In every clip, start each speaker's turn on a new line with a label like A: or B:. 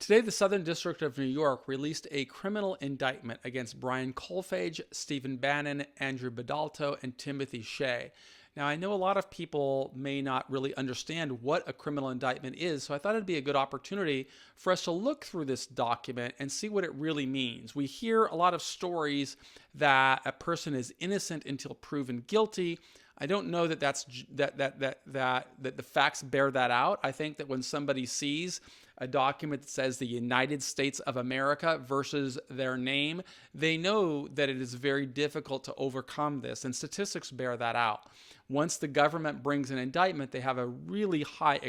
A: Today, the Southern District of New York released a criminal indictment against Brian Kolfage, Stephen Bannon, Andrew Badalto, and Timothy Shea. Now, I know a lot of people may not really understand what a criminal indictment is, so I thought it'd be a good opportunity for us to look through this document and see what it really means. We hear a lot of stories that a person is innocent until proven guilty. I don't know that that the facts bear that out. I think that when somebody sees a document that says the United States of America versus their name, they know that it is very difficult to overcome this, and statistics bear that out. Once the government brings an indictment, they have a really high,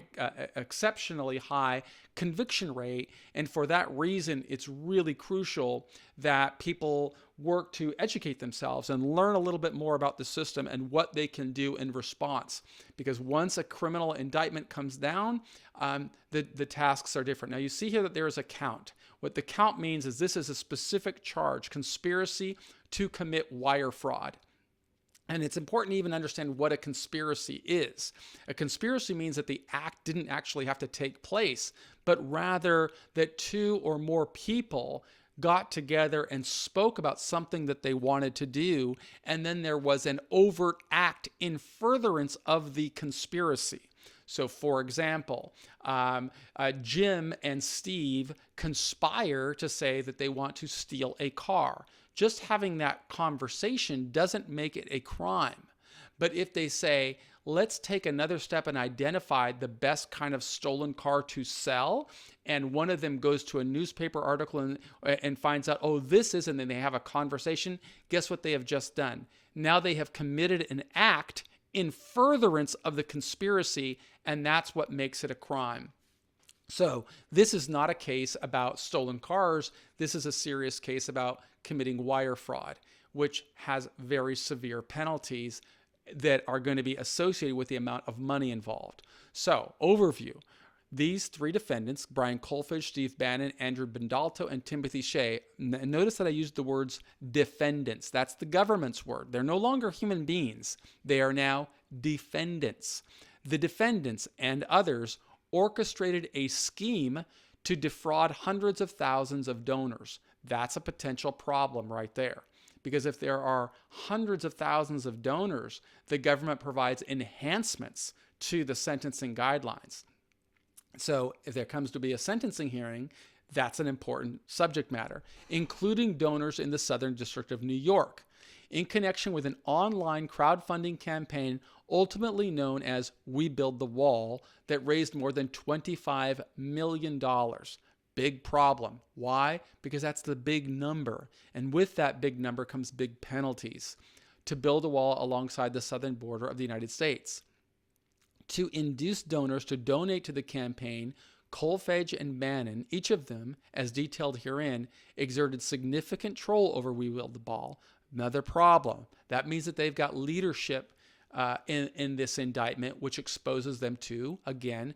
A: exceptionally high conviction rate, and for that reason, it's really crucial that people work to educate themselves and learn a little bit more about the system and what they can do in response. Because once a criminal indictment comes down, the tasks are different. Now, you see here that there is a count. What the count means is this is a specific charge, conspiracy to commit wire fraud. And it's important to even understand what a conspiracy is. A conspiracy means that the act didn't actually have to take place, but rather that two or more people got together and spoke about something that they wanted to do, and then there was an overt act in furtherance of the conspiracy. So, for example, Jim and Steve conspire to say that they want to steal a car. Just having that conversation doesn't make it a crime. But if they say, let's take another step and identify the best kind of stolen car to sell, and one of them goes to a newspaper article and finds out, oh, this is, and then they have a conversation, guess what they have just done? Now they have committed an act in furtherance of the conspiracy, and that's what makes it a crime. So this is not a case about stolen cars. This is a serious case about committing wire fraud, which has very severe penalties that are going to be associated with the amount of money involved. So, overview. These three defendants, Brian Kolfage, Steve Bannon, Andrew Badalto, and Timothy Shea, notice that I used the words defendants. That's the government's word. They're no longer human beings. They are now defendants. The defendants and others orchestrated a scheme to defraud hundreds of thousands of donors. That's a potential problem right there. Because if there are hundreds of thousands of donors, the government provides enhancements to the sentencing guidelines. So if there comes to be a sentencing hearing, that's an important subject matter, including donors in the Southern District of New York, in connection with an online crowdfunding campaign ultimately known as We Build the Wall that raised more than $25 million. Big problem. Why? Because that's the big number. And with that big number comes big penalties to build a wall alongside the southern border of the United States. To induce donors to donate to the campaign, Kolfage and Bannon, each of them, as detailed herein, exerted significant control over We Build the Wall. Another problem. That means that they've got leadership in this indictment, which exposes them to, again,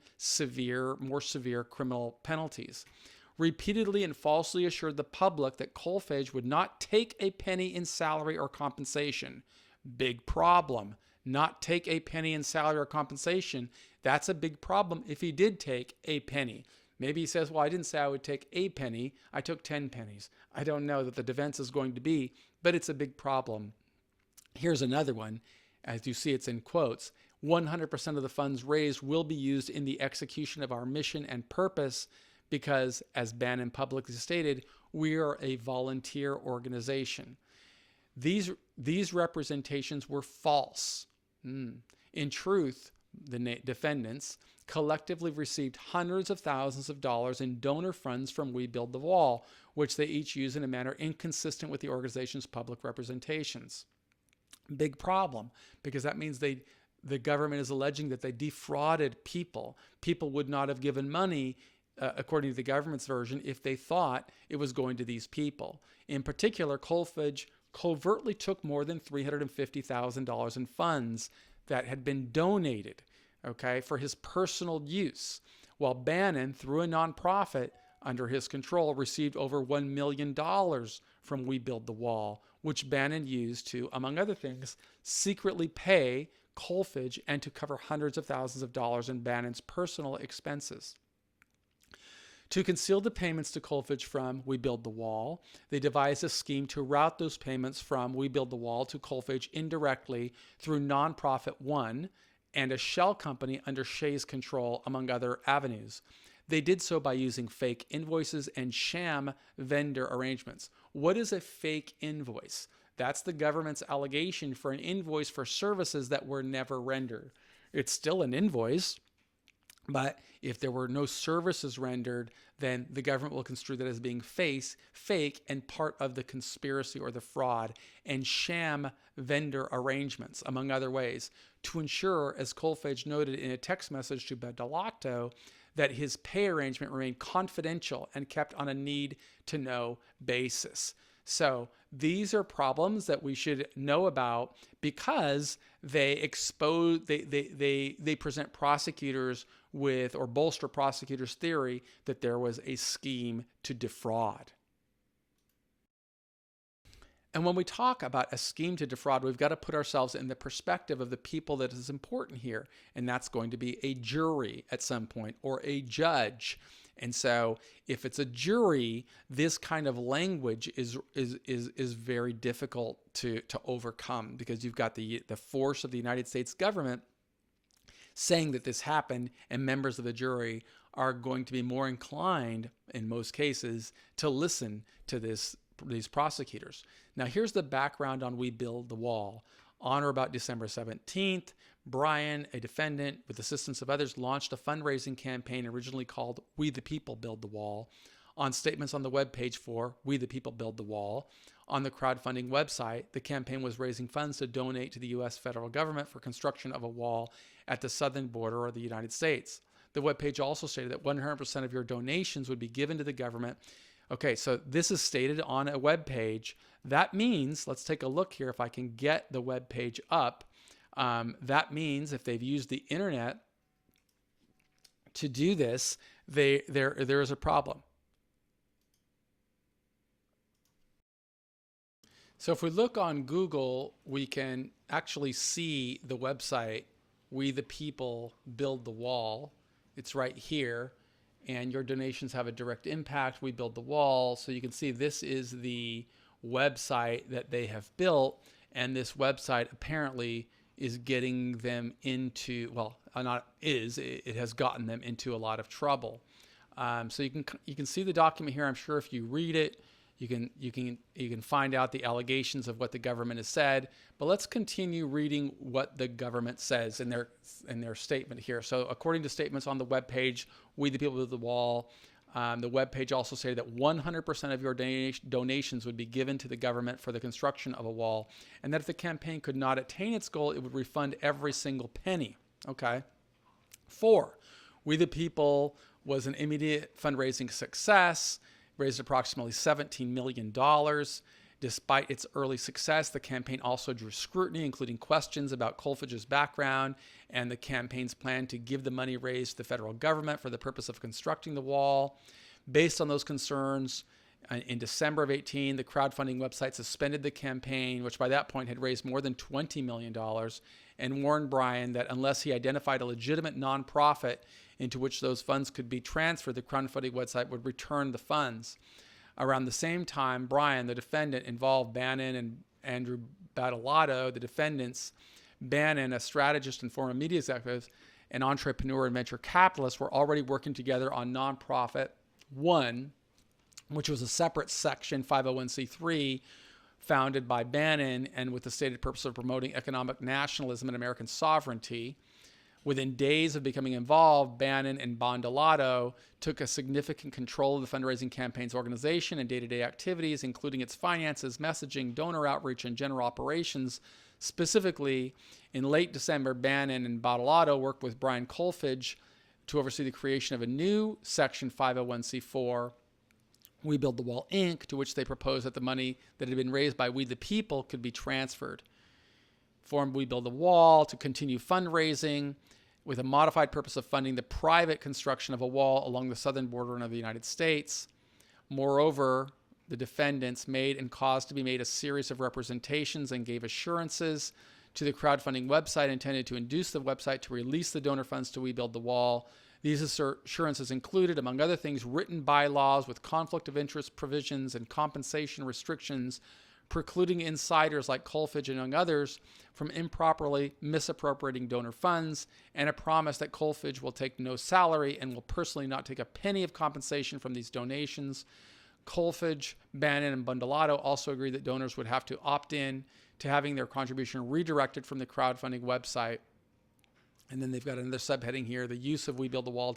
A: more severe criminal penalties. Repeatedly and falsely assured the public that Kolfage would not take a penny in salary or compensation. Big problem. Not take a penny in salary or compensation. That's a big problem if he did take a penny. Maybe he says, well, I didn't say I would take a penny. I took 10 pennies. I don't know that the defense is going to be, but it's a big problem. Here's another one. As you see, it's in quotes. 100% of the funds raised will be used in the execution of our mission and purpose because, as Bannon publicly stated, we are a volunteer organization. These representations were false. In truth, the defendants collectively received hundreds of thousands of dollars in donor funds from We Build the Wall, which they each use in a manner inconsistent with the organization's public representations. Big problem, because that means the government is alleging that they defrauded people. People would not have given money, according to the government's version, if they thought it was going to these people. In particular, Kolfage covertly took more than $350,000 in funds that had been donated, for his personal use, while Bannon, through a nonprofit under his control, received over $1 million from We Build the Wall, which Bannon used to, among other things, secretly pay Kolfage and to cover hundreds of thousands of dollars in Bannon's personal expenses. To conceal the payments to Coalfedge from We Build the Wall, they devised a scheme to route those payments from We Build the Wall to Coalfedge indirectly through Nonprofit One and a shell company under Shea's control, among other avenues. They did so by using fake invoices and sham vendor arrangements. What is a fake invoice? That's the government's allegation for an invoice for services that were never rendered. It's still an invoice, but if there were no services rendered, then the government will construe that as being fake and part of the conspiracy or the fraud, and sham vendor arrangements, among other ways, to ensure, as Coalfedge noted in a text message to Badolato, that his pay arrangement remained confidential and kept on a need-to-know basis. So these are problems that we should know about because they present prosecutors with, or bolster prosecutors' theory that there was a scheme to defraud. And when we talk about a scheme to defraud, we've got to put ourselves in the perspective of the people that is important here. And that's going to be a jury at some point, or a judge. And so if it's a jury, this kind of language is very difficult to overcome, because you've got the force of the United States government saying that this happened, and members of the jury are going to be more inclined, in most cases, to listen to these prosecutors. Now, here's the background on We Build the Wall. On or about December 17th, Brian, a defendant, with assistance of others, launched a fundraising campaign originally called We the People Build the Wall. On statements on the webpage for We the People Build the Wall, on the crowdfunding website, the campaign was raising funds to donate to the U.S. federal government for construction of a wall at the southern border of the United States. The webpage also stated that 100% of your donations would be given to the government. Okay, so this is stated on a web page. That means, let's take a look here if I can get the web page up. That means if they've used the internet to do this, there is a problem. So if we look on Google, we can actually see the website, We the People Build the Wall. It's right here. And your donations have a direct impact. We build the wall. So you can see this is the website that they have built. And this website apparently is getting them into, well, it has gotten them into a lot of trouble. So you can see the document here. I'm sure if you read it, you can find out the allegations of what the government has said. But let's continue reading what the government says in their statement here. So according to statements on the webpage, We the People of the Wall, the webpage also stated that 100% of your donations would be given to the government for the construction of a wall, and that if the campaign could not attain its goal, it would refund every single penny. Okay. 4, We the People was an immediate fundraising success, raised approximately $17 million. Despite its early success, the campaign also drew scrutiny, including questions about Coalfedge's background and the campaign's plan to give the money raised to the federal government for the purpose of constructing the wall. Based on those concerns, in December of 2018, the crowdfunding website suspended the campaign, which by that point had raised more than $20 million, and warned Brian that unless he identified a legitimate nonprofit into which those funds could be transferred, the crowdfunding website would return the funds. Around the same time, Brian, the defendant, involved Bannon and Andrew Badolato, the defendants. Bannon, a strategist and former media executive, an entrepreneur and venture capitalist, were already working together on Nonprofit One, which was a separate section, 501c3, founded by Bannon and with the stated purpose of promoting economic nationalism and American sovereignty. Within days of becoming involved, Bannon and Badolato took a significant control of the fundraising campaign's organization and day-to-day activities, including its finances, messaging, donor outreach, and general operations. Specifically, in late December, Bannon and Badolato worked with Brian Coalfedge to oversee the creation of a new Section 501c4, We Build the Wall, Inc., to which they proposed that the money that had been raised by We the People could be transferred. Formed We Build the Wall to continue fundraising with a modified purpose of funding the private construction of a wall along the southern border of the United States. Moreover, the defendants made and caused to be made a series of representations and gave assurances to the crowdfunding website intended to induce the website to release the donor funds to We Build the Wall. These assurances included, among other things, written bylaws with conflict of interest provisions and compensation restrictions precluding insiders like Kolfage, among others, from improperly misappropriating donor funds, and a promise that Kolfage will take no salary and will personally not take a penny of compensation from these donations. Kolfage, Bannon, and Bundolato also agreed that donors would have to opt in to having their contribution redirected from the crowdfunding website. And then they've got another subheading here, the use of We Build the Wall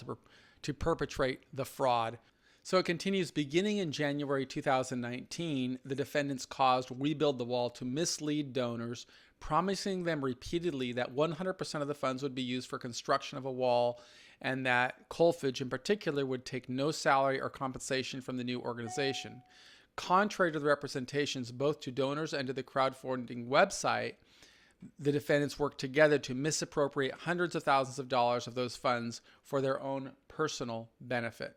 A: to perpetrate the fraud. So it continues, beginning in January 2019, the defendants caused We Build the Wall to mislead donors, promising them repeatedly that 100% of the funds would be used for construction of a wall and that Kolfage in particular would take no salary or compensation from the new organization. Contrary to the representations both to donors and to the crowdfunding website, the defendants worked together to misappropriate hundreds of thousands of dollars of those funds for their own personal benefit.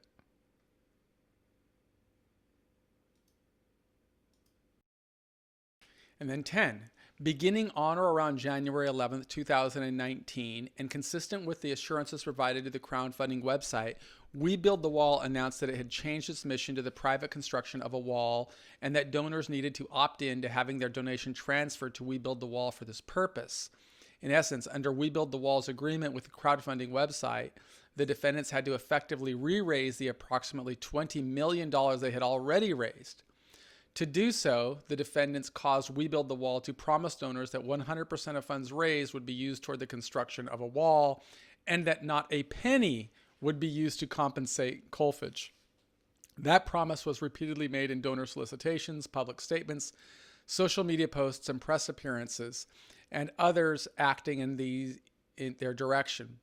A: And then 10, beginning on or around January 11th, 2019, and consistent with the assurances provided to the crowdfunding website, We Build the Wall announced that it had changed its mission to the private construction of a wall and that donors needed to opt in to having their donation transferred to We Build the Wall for this purpose. In essence, under We Build the Wall's agreement with the crowdfunding website, the defendants had to effectively re-raise the approximately $20 million they had already raised. To do so, the defendants caused We Build the Wall to promise donors that 100% of funds raised would be used toward the construction of a wall and that not a penny would be used to compensate Kolfage. That promise was repeatedly made in donor solicitations, public statements, social media posts, and press appearances, and others acting in their direction.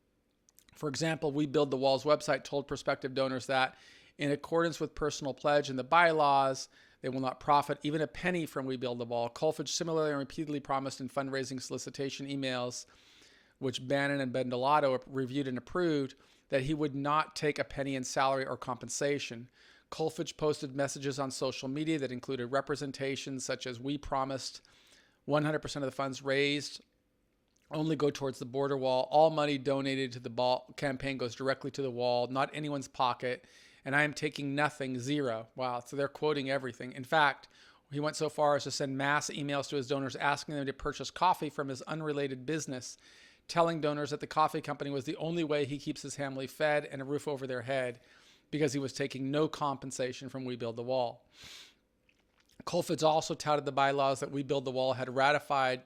A: For example, We Build the Wall's website told prospective donors that, in accordance with personal pledge and the bylaws, they will not profit even a penny from We Build the Wall. Kolfage similarly and repeatedly promised in fundraising solicitation emails, which Bannon and Bundolato reviewed and approved, that he would not take a penny in salary or compensation. Kolfage posted messages on social media that included representations such as, "We promised 100% of the funds raised only go towards the border wall. All money donated to the campaign goes directly to the wall, not anyone's pocket. And I am taking nothing, zero." Wow, so they're quoting everything. In fact, he went so far as to send mass emails to his donors asking them to purchase coffee from his unrelated business, telling donors that the coffee company was the only way he keeps his family fed and a roof over their head because he was taking no compensation from We Build the Wall. Kolfage also touted the bylaws that We Build the Wall had ratified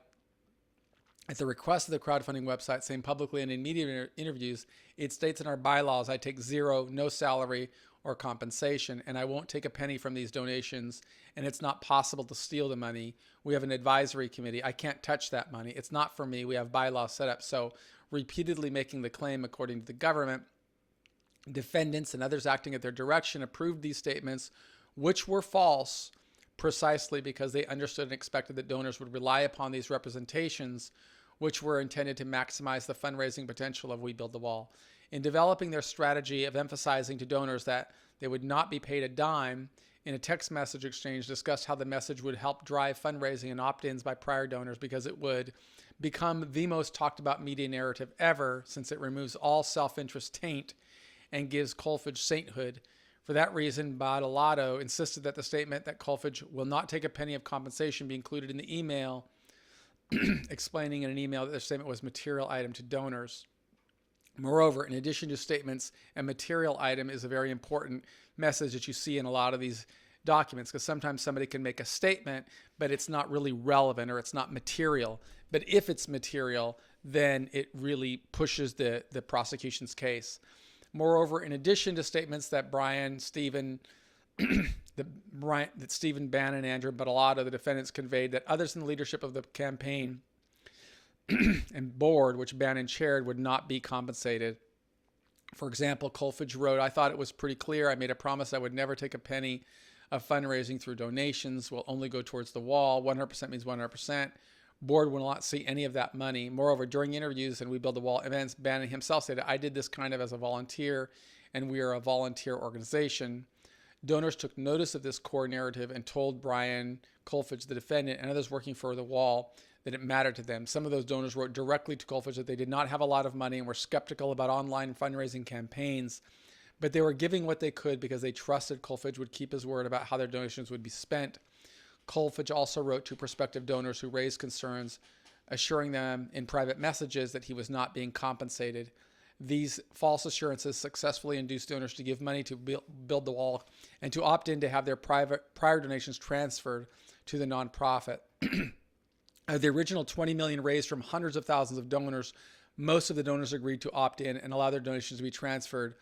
A: at the request of the crowdfunding website, saying publicly and in media interviews, "It states in our bylaws I take zero, no salary or compensation, and I won't take a penny from these donations, and it's not possible to steal the money. We have an advisory committee. I can't touch that money. It's not for me. We have bylaws set up." So repeatedly making the claim, according to the government, defendants and others acting at their direction approved these statements, which were false, precisely because they understood and expected that donors would rely upon these representations, which were intended to maximize the fundraising potential of We Build the Wall. In developing their strategy of emphasizing to donors that they would not be paid a dime, in a text message exchange discussed how the message would help drive fundraising and opt-ins by prior donors because it would become the most talked about media narrative ever, since it removes all self-interest taint and gives Kolfage sainthood. For that reason, Bundolato insisted that the statement that Kolfage will not take a penny of compensation be included in the email, explaining in an email that the statement was a material item to donors. Moreover, in addition to statements, a material item is a very important message that you see in a lot of these documents, because sometimes somebody can make a statement, but it's not really relevant or it's not material. But if it's material, then it really pushes the prosecution's case. Moreover, in addition to statements that Stephen Bannon, Andrew Bundolato, the defendants, conveyed that others in the leadership of the campaign and board, which Bannon chaired, would not be compensated. For example, Kolfage wrote, "I thought it was pretty clear. I made a promise I would never take a penny of fundraising through donations. Will only go towards the wall. 100% means 100%. Board will not see any of that money." Moreover, during interviews and We Build the Wall events, Bannon himself said, "I did this kind of as a volunteer, and we are a volunteer organization." Donors took notice of this core narrative and told Brian Kolfage, the defendant, and others working for the wall that it mattered to them. Some of those donors wrote directly to Kolfage that they did not have a lot of money and were skeptical about online fundraising campaigns, but they were giving what they could because they trusted Kolfage would keep his word about how their donations would be spent. Kolfage also wrote to prospective donors who raised concerns, assuring them in private messages that he was not being compensated. These false assurances successfully induced donors to give money to build the wall and to opt in to have their prior donations transferred to the nonprofit. The original $20 million raised from hundreds of thousands of donors, most of the donors agreed to opt in and allow their donations to be transferred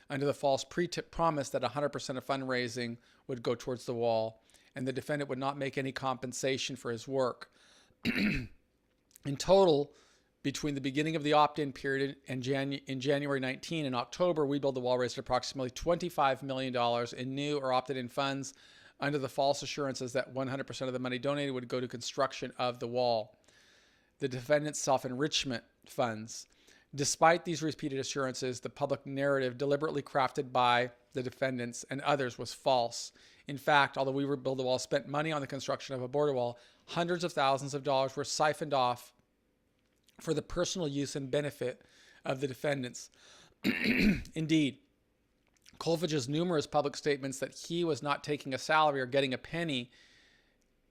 A: under the false promise that 100% of fundraising would go towards the wall, and the defendant would not make any compensation for his work. In total, between the beginning of the opt-in period and in January 19 and October, We Build the Wall raised approximately $25 million in new or opted-in funds under the false assurances that 100% of the money donated would go to construction of the wall. The defendant's self-enrichment funds. Despite these repeated assurances, the public narrative deliberately crafted by the defendants and others was false. In fact, although We Build the Wall spent money on the construction of a border wall, hundreds of thousands of dollars were siphoned off for the personal use and benefit of the defendants. Indeed, Kolfage's numerous public statements that he was not taking a salary or getting a penny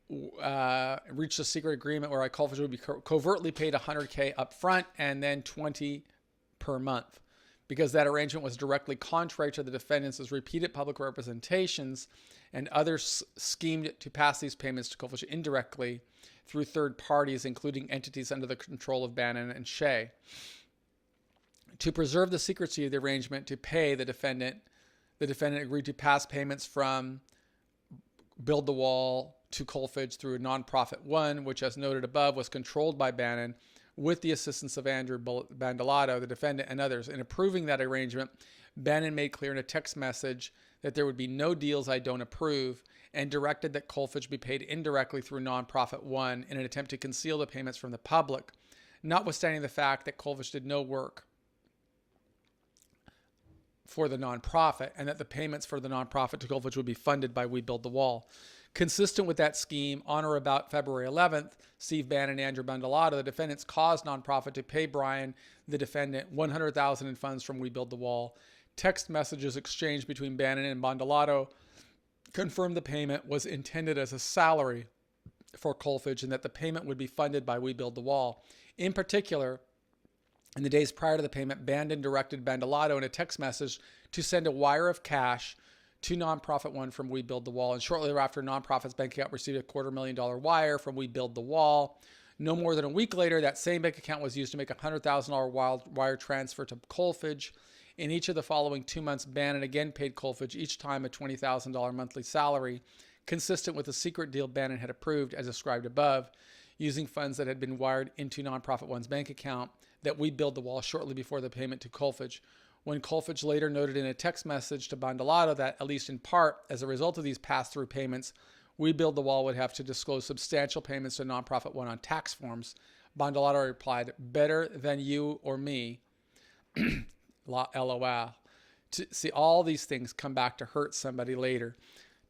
A: reached a secret agreement where Kolfage would be covertly paid $100K up front and then $20 per month, because that arrangement was directly contrary to the defendants' repeated public representations, and others schemed to pass these payments to Kolfage indirectly through third parties, including entities under the control of Bannon and Shea. To preserve the secrecy of the arrangement to pay the defendant agreed to pass payments from Build the Wall to Kolfage through a nonprofit one, which, as noted above, was controlled by Bannon with the assistance of Andrew Bandolato, the defendant, and others. In approving that arrangement, Bannon made clear in a text message that there would be no deals I don't approve, and directed that Kolfage be paid indirectly through nonprofit one in an attempt to conceal the payments from the public, notwithstanding the fact that Kolfage did no work for the nonprofit, and that the payments for the nonprofit to Kolfage would be funded by We Build the Wall. Consistent with that scheme, on or about February 11th, Steve Bannon and Andrew Bandolato, the defendants, caused nonprofit to pay Brian, the defendant, $100,000 in funds from We Build the Wall. Text messages exchanged between Bannon and Bandolato confirmed the payment was intended as a salary for Kolfage and that the payment would be funded by We Build the Wall. In particular, in the days prior to the payment, Bannon directed Bandolato in a text message to send a wire of cash to Nonprofit One from We Build the Wall. And shortly thereafter, Nonprofit's bank account received a $250,000 wire from We Build the Wall. No more than a week later, that same bank account was used to make a $100,000 wire transfer to Kolfage. In each of the following 2 months, Bannon again paid Kolfage, each time a $20,000 monthly salary, consistent with the secret deal Bannon had approved, as described above, using funds that had been wired into Nonprofit One's bank account that We Build the Wall shortly before the payment to Kolfage. When Kolfage later noted in a text message to Bandolato that, at least in part, as a result of these pass-through payments, We Build the Wall would have to disclose substantial payments to Nonprofit One on tax forms, Bandolato replied, "Better than you or me." LOL. To see, all these things come back to hurt somebody later.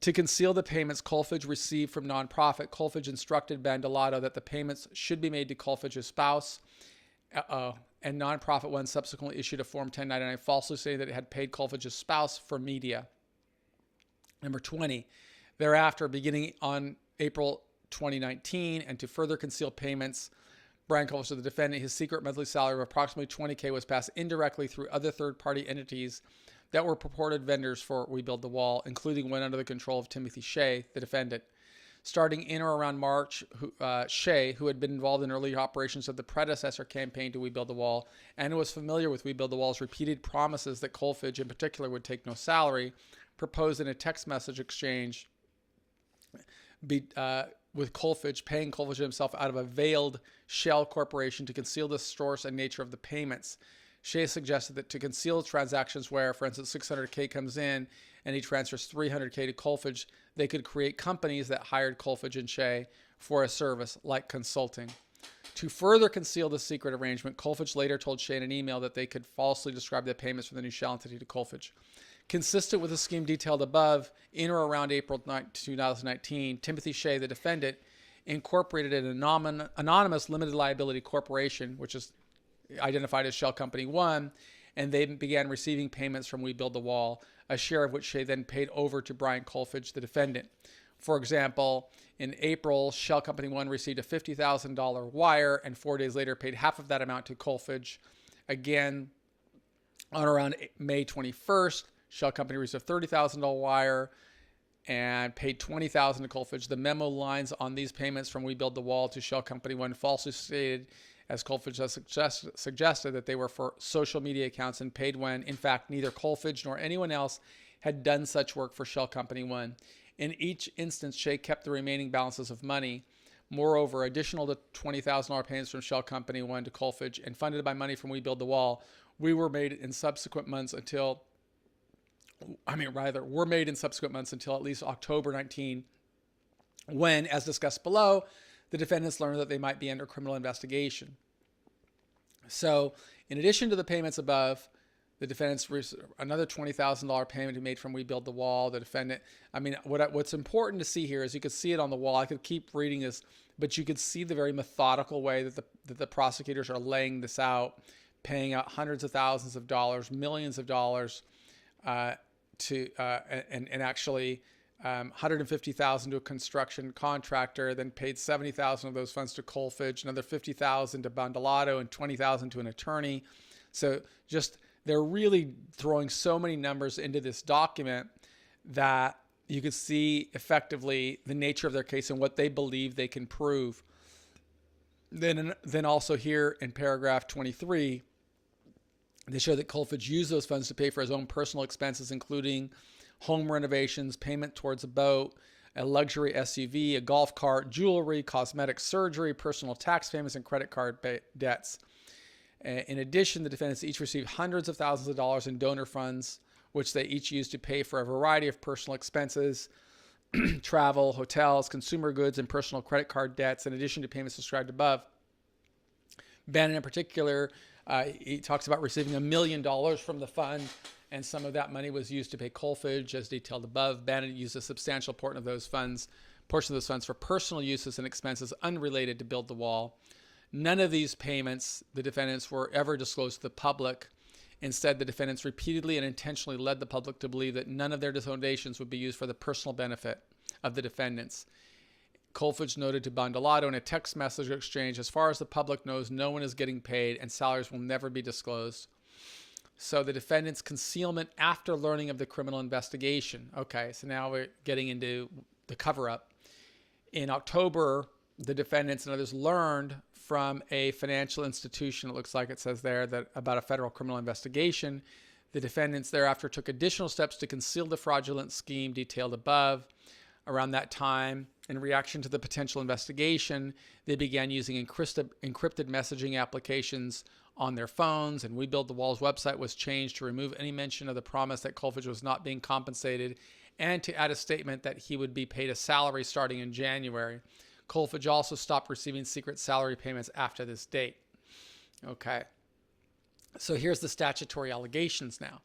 A: To conceal the payments Kolfage received from Nonprofit, Kolfage instructed Bandolato that the payments should be made to Kolfage's spouse. And Nonprofit One subsequently issued a Form 1099 falsely saying that it had paid Kolfage's spouse for media. Number 20. Thereafter, beginning on April 2019, and to further conceal payments, Brian Kolfage, to the defendant, his secret monthly salary of approximately $20K was passed indirectly through other third-party entities that were purported vendors for We Build the Wall, including one under the control of Timothy Shea, the defendant. Starting in or around March, Shea, who had been involved in early operations of the predecessor campaign to We Build the Wall and was familiar with We Build the Wall's repeated promises that Kolfage in particular would take no salary, proposed in a text message exchange with Kolfage, paying Kolfage himself out of a veiled shell corporation to conceal the source and nature of the payments. Shea suggested that to conceal transactions where, for instance, $600K comes in and he transfers $300K to Kolfage, they could create companies that hired Kolfage and Shea for a service like consulting. To further conceal the secret arrangement, Kolfage later told Shea in an email that they could falsely describe the payments from the new shell entity to Kolfage. Consistent with the scheme detailed above, in or around April 2019, Timothy Shea, the defendant, incorporated an anonymous limited liability corporation, which is identified as Shell Company 1, and they began receiving payments from We Build the Wall, a share of which they then paid over to Brian Kolfage, the defendant. For example, in April, Shell Company 1 received a $50,000 wire and 4 days later paid half of that amount to Kolfage. Again, on around May 21st, Shell Company received a $30,000 wire and paid $20,000 to Kolfage. The memo lines on these payments from We Build the Wall to Shell Company 1 falsely stated, as Kolfage has suggested, that they were for social media accounts and paid when, in fact, neither Kolfage nor anyone else had done such work for Shell Company 1. In each instance, Shea kept the remaining balances of money. Moreover, additional to $20,000 payments from Shell Company 1 to Kolfage and funded by money from We Build the Wall, were made in subsequent months until at least October 19, when, as discussed below, the defendants learned that they might be under criminal investigation. So, in addition to the payments above, the defendants received another $20,000 payment made from We Build the Wall. The defendant, what's important to see here is you could see it on the wall. I could keep reading this, but you could see the very methodical way that the prosecutors are laying this out, paying out hundreds of thousands of dollars, millions of dollars, actually $150,000 to a construction contractor, then paid $70,000 of those funds to Kolfage, another $50,000 to Bandolato, and $20,000 to an attorney. So they're really throwing so many numbers into this document that you could see effectively the nature of their case and what they believe they can prove. Then also here in paragraph 23, they show that Kolfage used those funds to pay for his own personal expenses, including home renovations, payment towards a boat, a luxury SUV, a golf cart, jewelry, cosmetic surgery, personal tax payments, and credit card debts. In addition, the defendants each received hundreds of thousands of dollars in donor funds, which they each used to pay for a variety of personal expenses, travel, hotels, consumer goods, and personal credit card debts, in addition to payments described above. Bannon, in particular, he talks about receiving $1 million from the fund, and some of that money was used to pay Kolfage, as detailed above. Bannon used a substantial portion of those funds for personal uses and expenses unrelated to Build the Wall. None of these payments, the defendants, were ever disclosed to the public. Instead, the defendants repeatedly and intentionally led the public to believe that none of their donations would be used for the personal benefit of the defendants. Kolfage noted to Bandolato in a text message exchange, as far as the public knows, no one is getting paid and salaries will never be disclosed. So the defendant's concealment after learning of the criminal investigation. Okay, so now we're getting into the cover-up. In October, the defendants and others learned from a financial institution, it looks like it says there, that about a federal criminal investigation. The defendants thereafter took additional steps to conceal the fraudulent scheme detailed above. Around that time, in reaction to the potential investigation, they began using encrypted messaging applications on their phones, and We Build the Wall's website was changed to remove any mention of the promise that Kolfage was not being compensated and to add a statement that he would be paid a salary starting in January. Kolfage also stopped receiving secret salary payments after this date. Okay. So here's the statutory allegations now.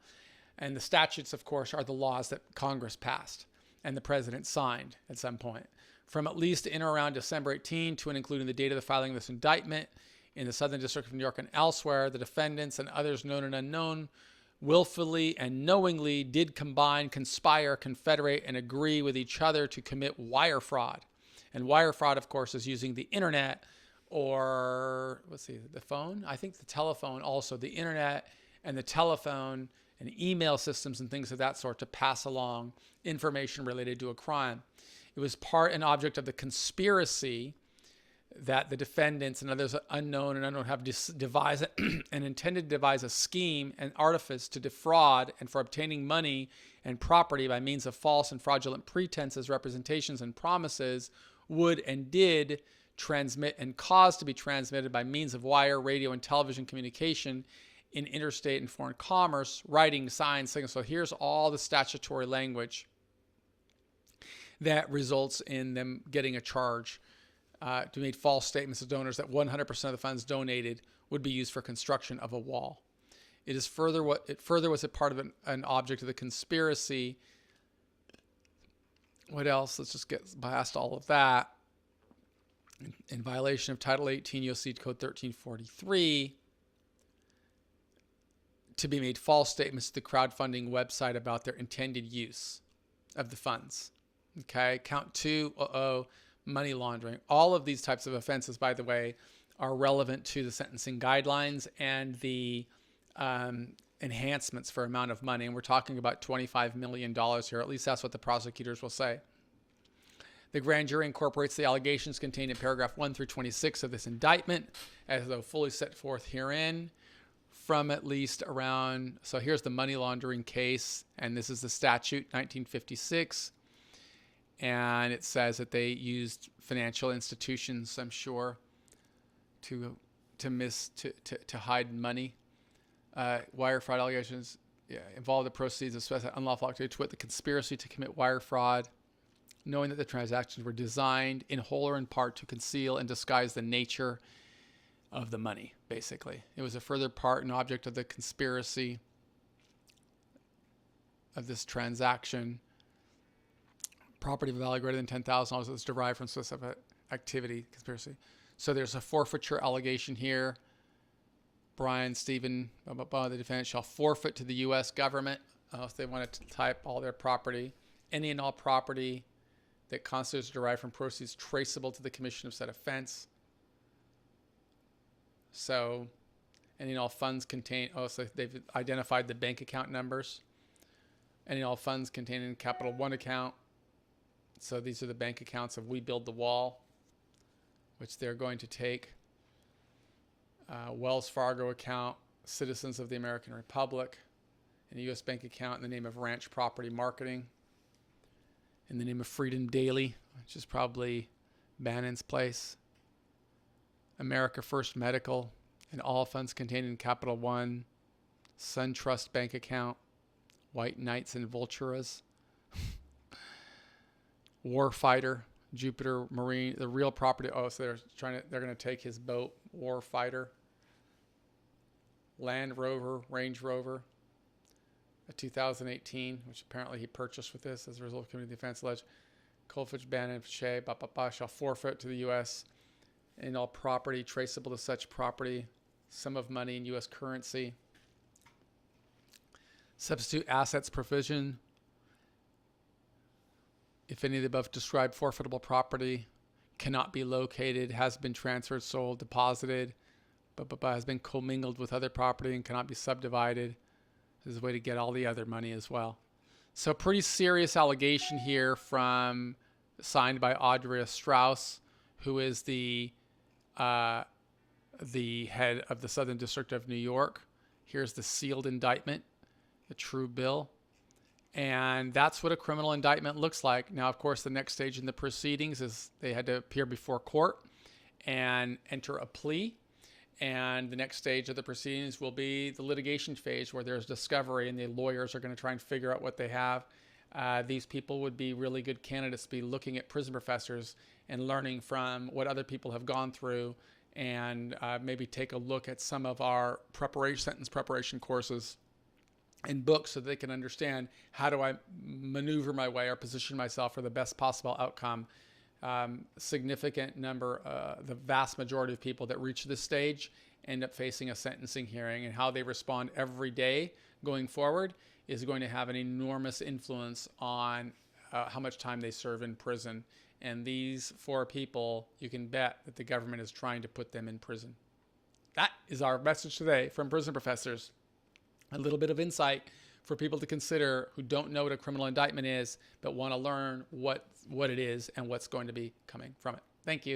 A: And the statutes, of course, are the laws that Congress passed and the president signed at some point. From at least in or around December 18 to and including the date of the filing of this indictment in the Southern District of New York and elsewhere, the defendants and others known and unknown willfully and knowingly did combine, conspire, confederate, and agree with each other to commit wire fraud. And wire fraud, of course, is using the internet or, the phone? I think the telephone also, the internet and the telephone and email systems and things of that sort to pass along information related to a crime. It was part and object of the conspiracy that the defendants and others unknown have devised and intended to devise a scheme and artifice to defraud and for obtaining money and property by means of false and fraudulent pretenses, representations, and promises would and did transmit and cause to be transmitted by means of wire, radio, and television communication in interstate and foreign commerce, writing, signs, signals. So here's all the statutory language that results in them getting a charge to make false statements to donors that 100% of the funds donated would be used for construction of a wall. It is further was a part of an object of the conspiracy. What else? Let's just get past all of that. in violation of Title 18 U.S.C. Code 1343, to be made false statements to the crowdfunding website about their intended use of the funds. Okay, count 2, money laundering. All of these types of offenses, by the way, are relevant to the sentencing guidelines and the enhancements for amount of money. And we're talking about $25 million here. At least that's what the prosecutors will say. The grand jury incorporates the allegations contained in paragraph 1 through 26 of this indictment, as though fully set forth herein, from at least around, so here's the money laundering case, and this is the statute, 1956. And it says that they used financial institutions, I'm sure, to hide money. Wire fraud allegations involve the proceeds of specified unlawful activity, to wit, the conspiracy to commit wire fraud, knowing that the transactions were designed in whole or in part to conceal and disguise the nature of the money, basically. It was a further part and object of the conspiracy of this transaction. Property of value greater than $10,000 is derived from specific activity, conspiracy. So there's a forfeiture allegation here. Brian, Stephen, the defendant shall forfeit to the U.S. government if they want to type all their property, any and all property that constitutes derived from proceeds traceable to the commission of said offense. So any and all funds contain, so they've identified the bank account numbers. Any and all funds contained in Capital One account. So these are the bank accounts of We Build the Wall, which they're going to take. Wells Fargo account, Citizens of the American Republic, and a U.S. bank account in the name of Ranch Property Marketing, in the name of Freedom Daily, which is probably Bannon's place. America First Medical, and all funds contained in Capital One, SunTrust bank account, White Knights and Vulturas, Warfighter, Jupiter Marine, the real property. So they're going to take his boat, Warfighter, Land Rover, Range Rover, a 2018, which apparently he purchased with this as a result of committing the offense alleged. Colfitch, Bannon, Shea, shall forfeit to the U.S. and all property traceable to such property, sum of money in U.S. currency. Substitute assets provision. If any of the above described forfeitable property cannot be located, has been transferred, sold, deposited, has been commingled with other property and cannot be subdivided, there's a way to get all the other money as well. So pretty serious allegation here signed by Audrey Strauss, who is the head of the Southern District of New York. Here's the sealed indictment, the true bill. And that's what a criminal indictment looks like. Now, of course, the next stage in the proceedings is they had to appear before court and enter a plea. And the next stage of the proceedings will be the litigation phase, where there's discovery and the lawyers are going to try and figure out what they have. These people would be really good candidates to be looking at prison professors and learning from what other people have gone through, and maybe take a look at some of our sentence preparation courses and books so they can understand how do I maneuver my way or position myself for the best possible outcome. Significant number, the vast majority of people that reach this stage end up facing a sentencing hearing, and how they respond every day going forward is going to have an enormous influence on how much time they serve in prison. And these 4 people, you can bet that the government is trying to put them in prison. That is our message today from Prison Professors. A little bit of insight for people to consider who don't know what a criminal indictment is, but want to learn what it is and what's going to be coming from it. Thank you.